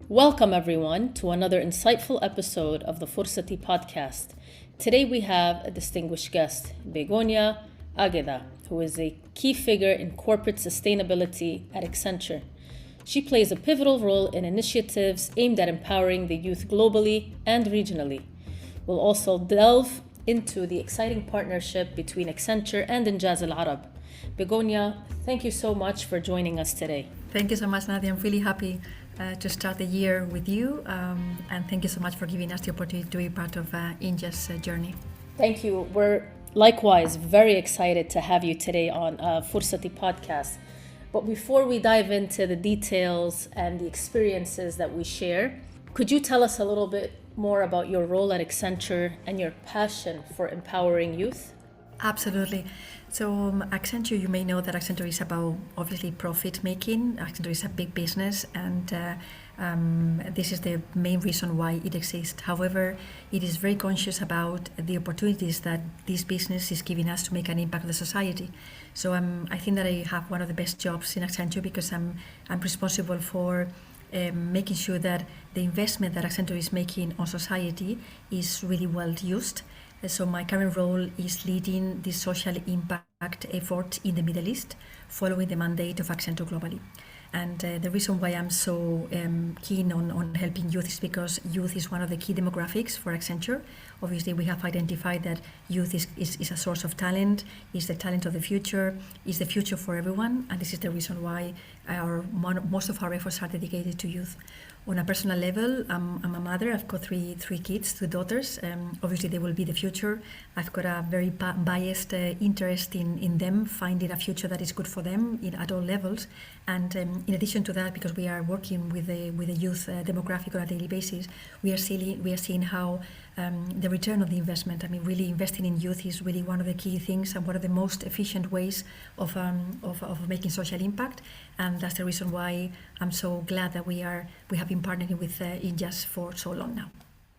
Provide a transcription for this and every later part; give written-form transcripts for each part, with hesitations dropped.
Welcome, everyone, to another insightful episode of the Fursati podcast. Today we have a distinguished guest, Begona, who is a key figure in corporate sustainability at Accenture. She plays a pivotal role in initiatives aimed at empowering the youth globally and regionally. We'll also delve into the exciting partnership between Accenture and INJAZ Al Arab. Begona, thank you so much for joining us today. Thank you so much, Nadia. I'm really happy to start the year with you, and thank you so much for giving us the opportunity to be part of INJAZ journey. Thank you. We're likewise very excited to have you today on Fursati podcast. But before we dive into the details and the experiences that we share, could you tell us a little bit more about your role at Accenture and your passion for empowering youth? Absolutely. So Accenture, you may know that Accenture is about obviously profit making. Accenture is a big business, and this is the main reason why it exists. However, it is very conscious about the opportunities that this business is giving us to make an impact on the society. So I think that I have one of the best jobs in Accenture because I'm responsible for making sure that the investment that Accenture is making on society is really well used. So my current role is leading the social impact effort in the Middle East, following the mandate of Accenture globally. And the reason why I'm so keen on helping youth is because youth is one of the key demographics for Accenture. Obviously, we have identified that youth is a source of talent, is the talent of the future, is the future for everyone, and this is the reason why most of our efforts are dedicated to youth. On a personal level, I'm a mother. I've got three kids, two daughters. Obviously, they will be the future. I've got a very biased interest in them, finding a future that is good for them at all levels. And in addition to that, because we are working with the youth demographic on a daily basis, we are seeing how the return of the investment. I mean, really investing in youth is really one of the key things and one of the most efficient ways of making social impact. And that's the reason why I'm so glad that we have been partnering with INJAZ for so long now.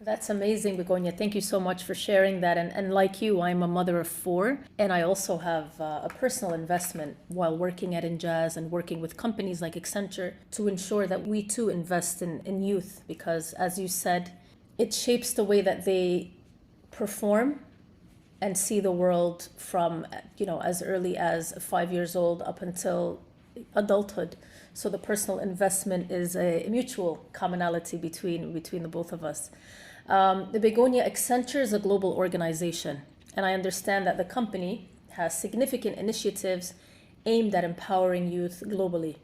That's amazing, Begona. Thank you so much for sharing that. And like you, I'm a mother of 4, and I also have a personal investment while working at INJAZ and working with companies like Accenture to ensure that we too invest in youth, because as you said, it shapes the way that they perform and see the world from, as early as 5 years old up until adulthood. So the personal investment is a mutual commonality between the both of us. The Begona, Accenture is a global organization, and I understand that the company has significant initiatives aimed at empowering youth globally.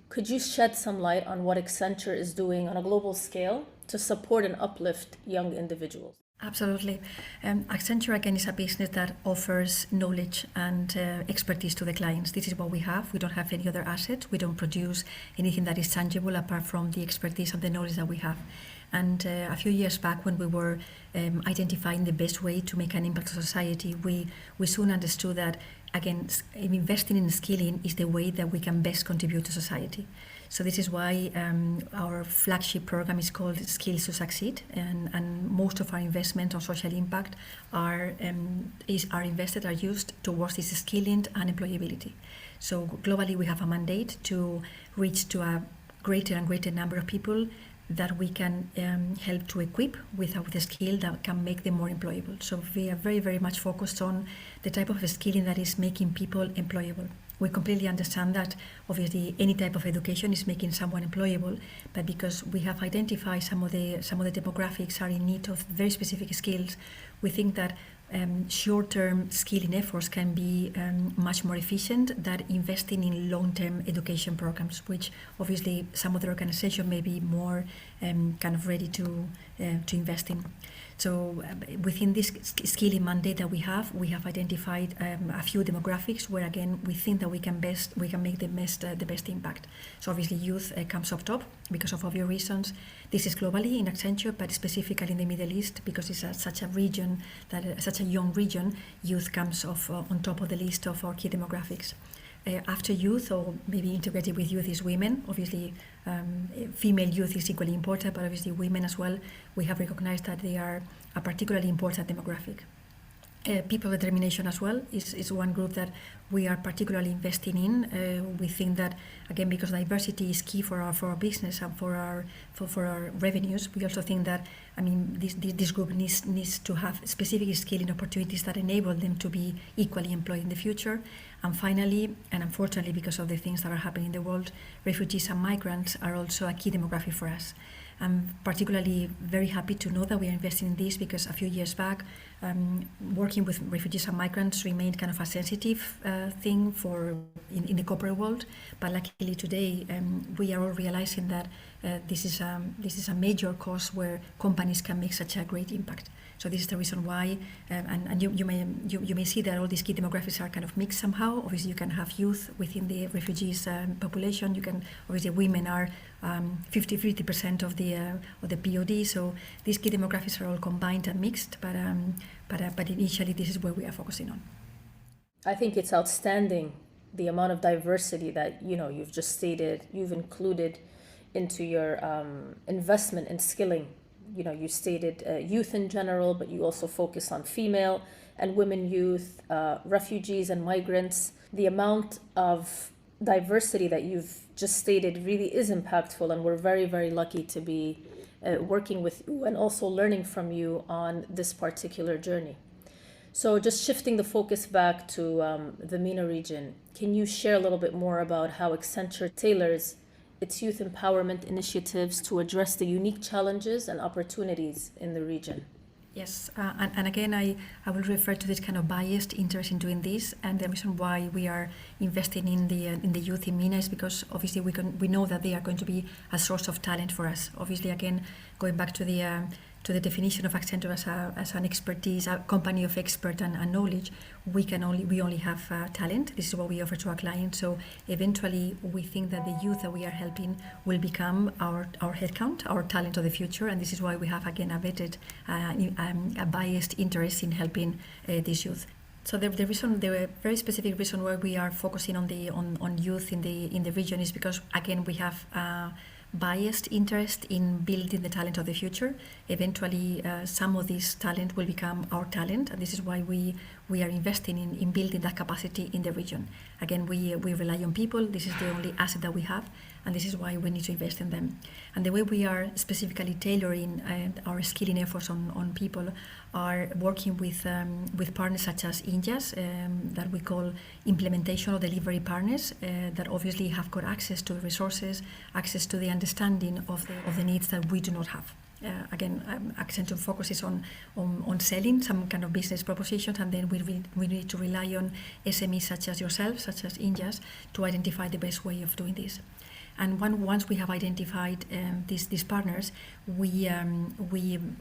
Could you shed some light on what Accenture is doing on a global scale to support and uplift young individuals? Absolutely. Accenture, again, is a business that offers knowledge and expertise to the clients. This is what we have. We don't have any other asset. We don't produce anything that is tangible apart from the expertise and the knowledge that we have. And a few years back, when we were identifying the best way to make an impact on society, we soon understood that, again, investing in skilling is the way that we can best contribute to society. So this is why our flagship program is called Skills to Succeed, and most of our investment on social impact are used towards this skilling and employability. So globally, we have a mandate to reach to a greater and greater number of people that we can help to equip with a skill that can make them more employable. So we are very, very much focused on the type of skilling that is making people employable. We completely understand that obviously any type of education is making someone employable, but because we have identified some of the demographics are in need of very specific skills, we think that short-term skilling efforts can be much more efficient than investing in long-term education programs, which obviously some other organizations may be more kind of ready to invest in. So within this skilling mandate that we have identified a few demographics where, again, we think that we can make the best impact. So obviously youth comes up top because of obvious reasons. This is globally in Accenture, but specifically in the Middle East, because it's such a young region, youth comes on top of the list of our key demographics. After youth, or maybe integrated with youth, is women. Obviously, female youth is equally important, but obviously women as well. We have recognized that they are a particularly important demographic. People determination as well is one group that we are particularly investing in. We think that, again, because diversity is key for our business and for our revenues, we also think that, I mean, this group needs to have specific skilling opportunities that enable them to be equally employed in the future. And finally, and unfortunately because of the things that are happening in the world, refugees and migrants are also a key demographic for us. I'm particularly very happy to know that we are investing in this, because a few years back, working with refugees and migrants remained kind of a sensitive thing in the corporate world. But luckily today, we are all realizing that this is a major cause where companies can make such a great impact. So this is the reason why, and you may see that all these key demographics are kind of mixed somehow. Obviously, you can have youth within the refugees population. You can, obviously, women are 50% of the POD. So these key demographics are all combined and mixed. But initially, this is where we are focusing on. I think it's outstanding the amount of diversity that you've just stated you've included into your investment in skilling. You stated youth in general, but you also focus on female and women youth, refugees and migrants. The amount of diversity that you've just stated really is impactful, and we're very, very lucky to be working with you and also learning from you on this particular journey. So just shifting the focus back to the MENA region, can you share a little bit more about how Accenture tailors its youth empowerment initiatives to address the unique challenges and opportunities in the region? Yes, and again, I will refer to this kind of biased interest in doing this, and the reason why we are investing in the youth in MENA is because obviously we know that they are going to be a source of talent for us. Obviously, again, going back to the definition of Accenture as an expertise, a company of expert and knowledge, we only have talent. This is what we offer to our clients. So eventually, we think that the youth that we are helping will become our headcount, our talent of the future, and this is why we have again a biased interest in helping these youth. So the very specific reason why we are focusing on youth in the region is because, again, we have biased interest in building the talent of the future. Eventually, some of this talent will become our talent, and this is why we are investing in building that capacity in the region. Again, we rely on people. This is the only asset that we have, and this is why we need to invest in them. And the way we are specifically tailoring our skilling efforts on people are working with partners such as INJAZ, that we call implementation or delivery partners, that obviously have got access to the resources, access to the understanding of the needs that we do not have. Again, Accenture focuses on selling some kind of business propositions, and then we need to rely on SMEs such as yourself, such as INJAZ, to identify the best way of doing this. And once we have identified these partners, we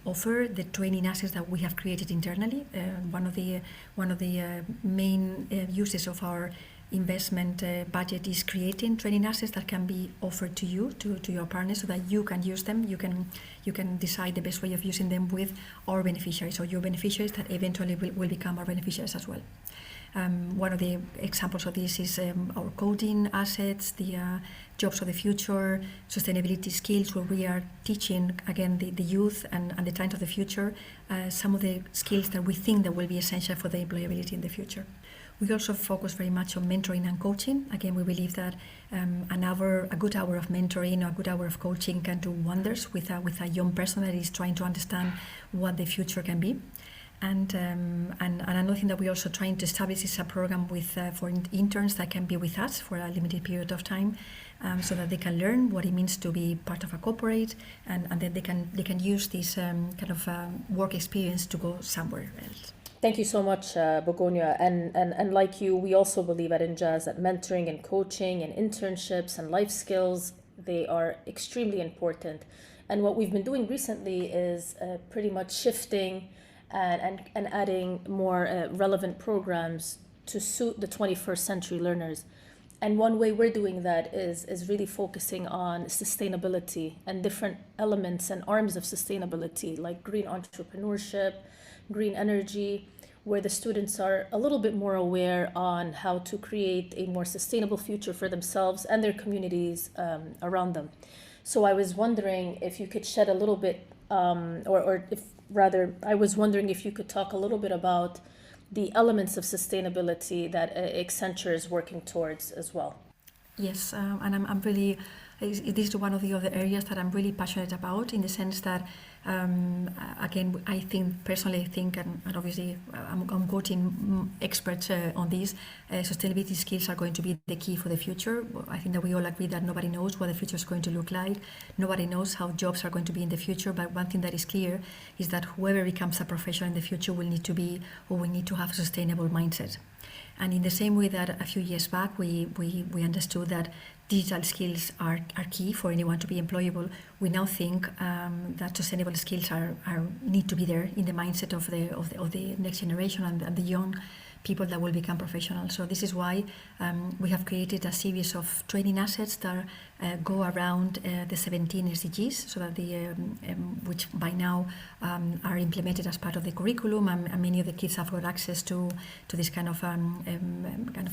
offer the training assets that we have created internally. One of the main uses of our investment budget is creating training assets that can be offered to you, to your partners, so that you can use them. You can decide the best way of using them with our beneficiaries, or your beneficiaries that eventually will become our beneficiaries as well. One of the examples of this is our coding assets, the jobs of the future, sustainability skills, where we are teaching, again, the youth and the talent of the future, some of the skills that we think that will be essential for the employability in the future. We also focus very much on mentoring and coaching. Again, we believe that a good hour of mentoring or a good hour of coaching can do wonders with a young person that is trying to understand what the future can be. And another thing that we're also trying to establish is a program for interns that can be with us for a limited period of time, so that they can learn what it means to be part of a corporate, and then they can use this kind of work experience to go somewhere else. Thank you so much, Begona. And like you, we also believe at INJAZ that mentoring and coaching and internships and life skills, they are extremely important. And what we've been doing recently is pretty much shifting and adding more relevant programs to suit the 21st century learners. And one way we're doing that is really focusing on sustainability and different elements and arms of sustainability, like green entrepreneurship, green energy, where the students are a little bit more aware on how to create a more sustainable future for themselves and their communities around them. So I was wondering if you could shed a little bit, I was wondering if you could talk a little bit about the elements of sustainability that Accenture is working towards as well. Yes, and I'm really, this is one of the other areas that I'm really passionate about, in the sense that, again, I personally think, and obviously I'm quoting experts on this, sustainability skills are going to be the key for the future. I think that we all agree that nobody knows what the future is going to look like. Nobody knows how jobs are going to be in the future, but one thing that is clear is that whoever becomes a professional in the future will need to have a sustainable mindset. And in the same way that a few years back we understood that digital skills are key for anyone to be employable, we now think that sustainable skills need to be there in the mindset of the next generation and the young people that will become professionals. So this is why we have created a series of training assets that go around the 17 SDGs, so that which by now are implemented as part of the curriculum, and many of the kids have got access to this kind of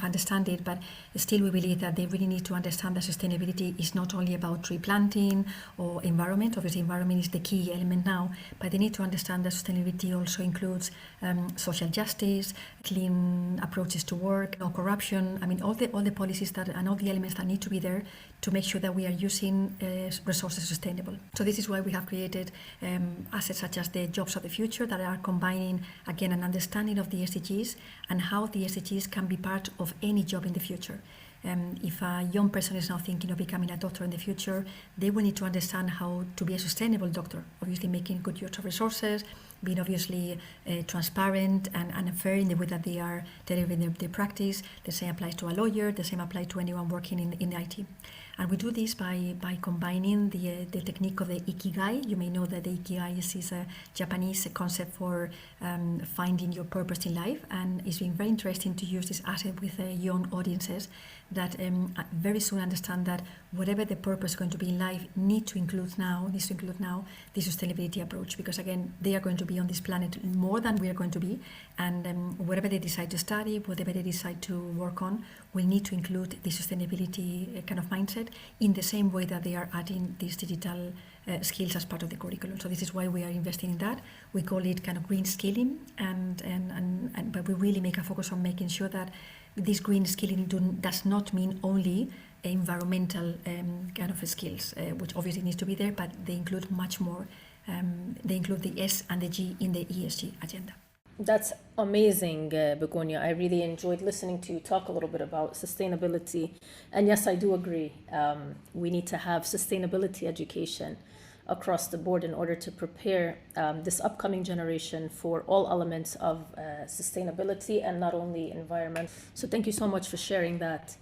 understanding. But still, we believe that they really need to understand that sustainability is not only about tree planting or environment. Obviously, environment is the key element now, but they need to understand that sustainability also includes social justice, clean approaches to work, no corruption. I mean, all the policies and all the elements that need to be there to make sure that we are using resources sustainable. So this is why we have created assets such as the Jobs of the Future, that are combining, again, an understanding of the SDGs and how the SDGs can be part of any job in the future. If a young person is now thinking of becoming a doctor in the future, they will need to understand how to be a sustainable doctor, obviously making good use of resources, being obviously transparent and fair in the way that they are delivering their practice. The same applies to a lawyer, the same applies to anyone working in IT. And we do this by combining the technique of the Ikigai. You may know that the Ikigai is a Japanese concept for finding your purpose in life, and it's been very interesting to use this asset with young audiences that very soon understand that whatever the purpose is going to be in life needs to include now the sustainability approach, because again, they are going to be on this planet more than we are going to be, and whatever they decide to study, whatever they decide to work on, will need to include the sustainability kind of mindset, in the same way that they are adding these digital skills as part of the curriculum. So this is why we are investing in that. We call it kind of green skilling, but we really make a focus on making sure that this green skilling does not mean only environmental kind of skills, which obviously needs to be there, but they include much more. They include the S and the G in the ESG agenda. That's amazing, Begonia. I really enjoyed listening to you talk a little bit about sustainability. And yes, I do agree. We need to have sustainability education across the board in order to prepare this upcoming generation for all elements of sustainability and not only environment. So thank you so much for sharing that.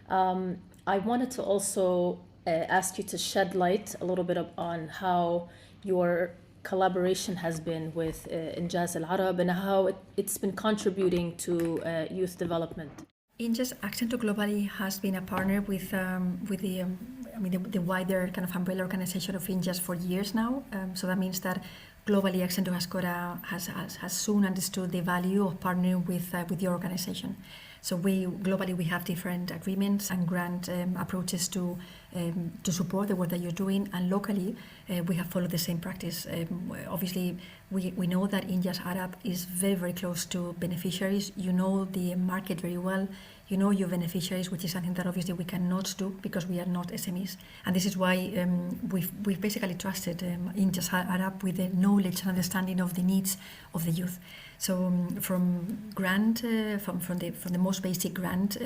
I wanted to also ask you to shed light a little bit on how your collaboration has been with INJAZ Al Arab and how it's been contributing to youth development. INJAZ Accenture globally has been a partner with the wider kind of umbrella organization of INJAZ for years now. So that means that globally Accenture has soon understood the value of partnering with the organization. So globally we have different agreements and grant approaches to support the work that you're doing, and locally we have followed the same practice. Obviously, we know that INJAZ Arab is very, very close to beneficiaries. You know the market very well. You know your beneficiaries, which is something that obviously we cannot do because we are not SMEs. And this is why we've basically trusted INJAZ Arab with the knowledge and understanding of the needs of the youth. So from the most basic grant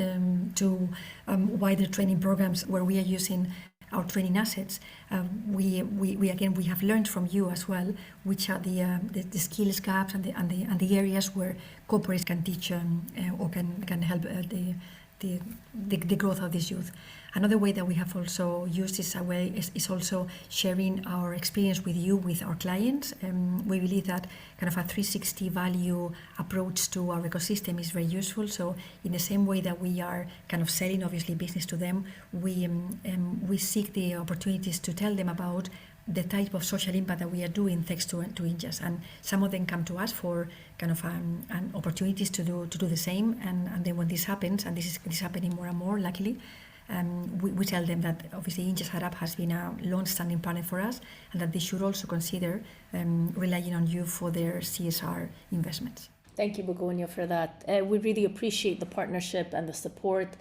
to wider training programs where we are using our training assets, we have learned from you as well which are the skills gaps and the areas where corporates can teach or can help the growth of this youth. Another way that we have also used this way is also sharing our experience with you, with our clients. We believe that kind of a 360 value approach to our ecosystem is very useful. So in the same way that we are kind of selling obviously business to them, we seek the opportunities to tell them about the type of social impact that we are doing thanks to INJAZ, and some of them come to us for kind of opportunities to do the same, and then when this happens, and this is happening more and more luckily, we tell them that obviously INJAZ Arab has been a long-standing partner for us, and that they should also consider relying on you for their CSR investments. Thank you, Begonia, for that. We really appreciate the partnership and the support.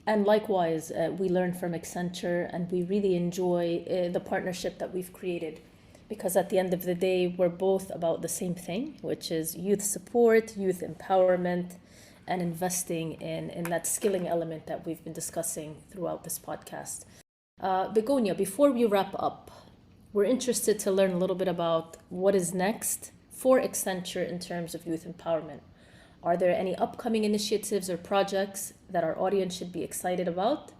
And likewise, we learn from Accenture, and we really enjoy the partnership that we've created, because at the end of the day, we're both about the same thing, which is youth support, youth empowerment, and investing in that skilling element that we've been discussing throughout this podcast. Begonia, before we wrap up, we're interested to learn a little bit about what is next for Accenture in terms of youth empowerment. Are there any upcoming initiatives or projects that our audience should be excited about?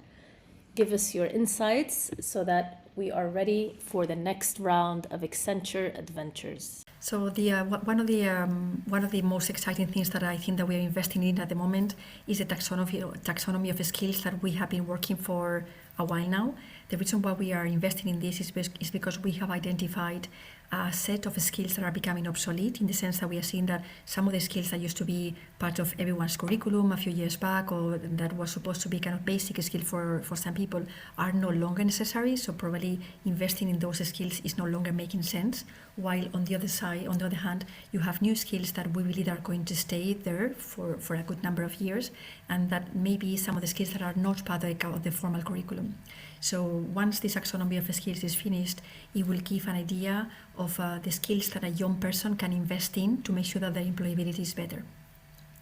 Give us your insights so that we are ready for the next round of Accenture adventures. So one of the most exciting things that I think that we are investing in at the moment is the taxonomy of skills that we have been working for a while now. The reason why we are investing in this is because we have identified a set of skills that are becoming obsolete, in the sense that we are seeing that some of the skills that used to be part of everyone's curriculum a few years back, or that was supposed to be kind of basic skill for some people, are no longer necessary. So probably investing in those skills is no longer making sense. While on the other hand, you have new skills that we believe are going to stay there for a good number of years, and that maybe some of the skills that are not part of the formal curriculum. So once this taxonomy of skills is finished, it will give an idea of the skills that a young person can invest in to make sure that their employability is better.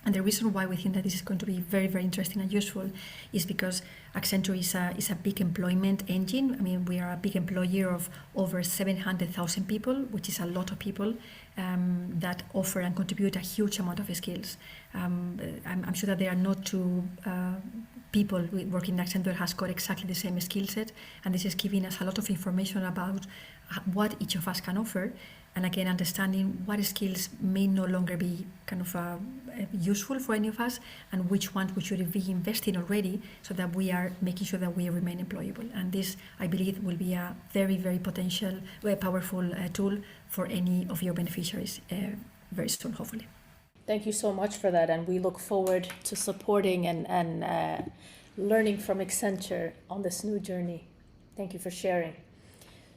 And the reason why we think that this is going to be very, very interesting and useful is because Accenture is a big employment engine. I mean, we are a big employer of over 700,000 people, which is a lot of people that offer and contribute a huge amount of skills. I'm sure that there are not two people working in Accenture has got exactly the same skill set, and this is giving us a lot of information about what each of us can offer, and again understanding what skills may no longer be kind of useful for any of us, and which ones we should be investing already, so that we are making sure that we remain employable. And this, I believe, will be a very, very potential, very powerful tool for any of your beneficiaries very soon, hopefully. Thank you so much for that, and we look forward to supporting and learning from Accenture on this new journey. Thank you for sharing.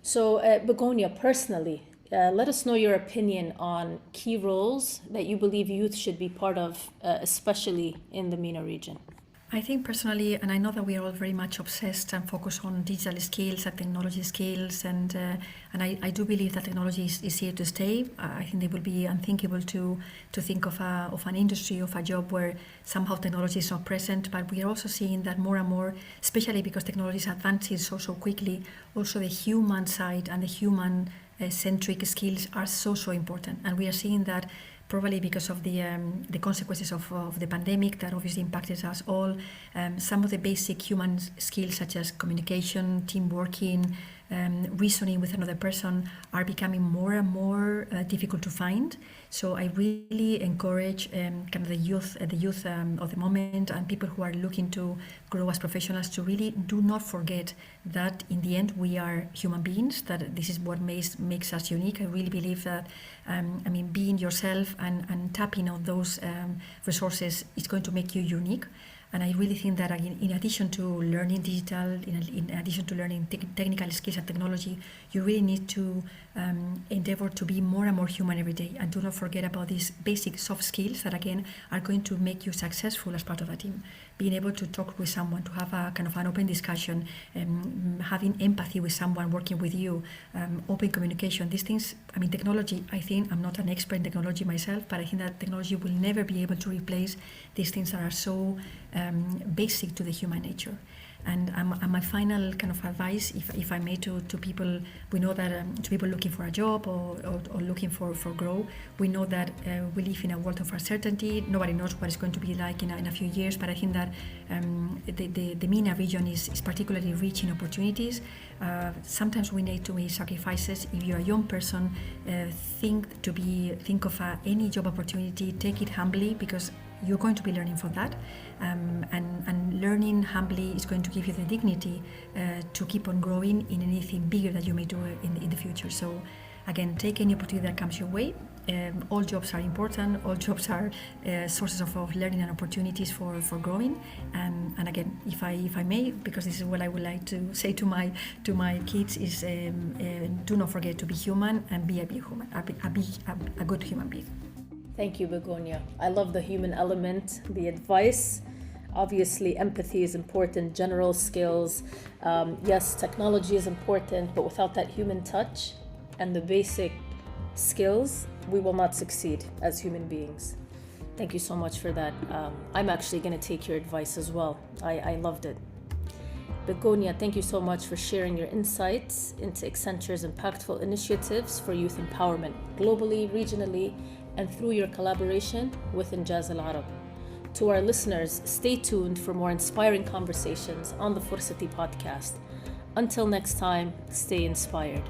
So, Begonia, personally, let us know your opinion on key roles that you believe youth should be part of, especially in the MENA region. I think personally, and I know that we are all very much obsessed and focused on digital skills and technology skills, and I do believe that technology is here to stay. I think it will be unthinkable to think of an industry, of a job where somehow technology is not present. But we are also seeing that more and more, especially because technology is advancing so quickly, also the human side and the human centric skills are so important, and we are seeing that probably because of the consequences of the pandemic that obviously impacted us all. Some of the basic human skills such as communication, team working, reasoning with another person are becoming more and more difficult to find. So I really encourage kind of the youth of the moment and people who are looking to grow as professionals to really do not forget that in the end we are human beings, that this is what makes us unique. I really believe that being yourself and tapping on those resources is going to make you unique. And I really think that in addition to learning digital, in addition to learning technical skills and technology, you really need to endeavor to be more and more human every day, and do not forget about these basic soft skills that again are going to make you successful as part of a team. Being able to talk with someone, to have a kind of an open discussion, having empathy with someone working with you, open communication, these things, technology, I think, I'm not an expert in technology myself, but I think that technology will never be able to replace these things that are so basic to the human nature. And my final kind of advice, if I may, to people, we know that to people looking for a job or looking for growth, we know that we live in a world of uncertainty. Nobody knows what it's going to be like in a few years, but I think that the MENA region is particularly rich in opportunities. Sometimes we need to make sacrifices. If you're a young person, think of any job opportunity, take it humbly, because you're going to be learning from that, and learning humbly is going to give you the dignity to keep on growing in anything bigger that you may do in the future. So again, take any opportunity that comes your way. All jobs are important. All jobs are sources of learning and opportunities for growing. And again, if I may, because this is what I would like to say to my kids, is do not forget to be human and be a good human being. Thank you, Begonia. I love the human element, the advice. Obviously, empathy is important, general skills. Yes, technology is important, but without that human touch and the basic skills, we will not succeed as human beings. Thank you so much for that. I'm actually going to take your advice as well. I loved it. Begonia, thank you so much for sharing your insights into Accenture's impactful initiatives for youth empowerment globally, regionally, and through your collaboration with INJAZ Al Arab. To our listeners, stay tuned for more inspiring conversations on the Fursati podcast. Until next time, stay inspired.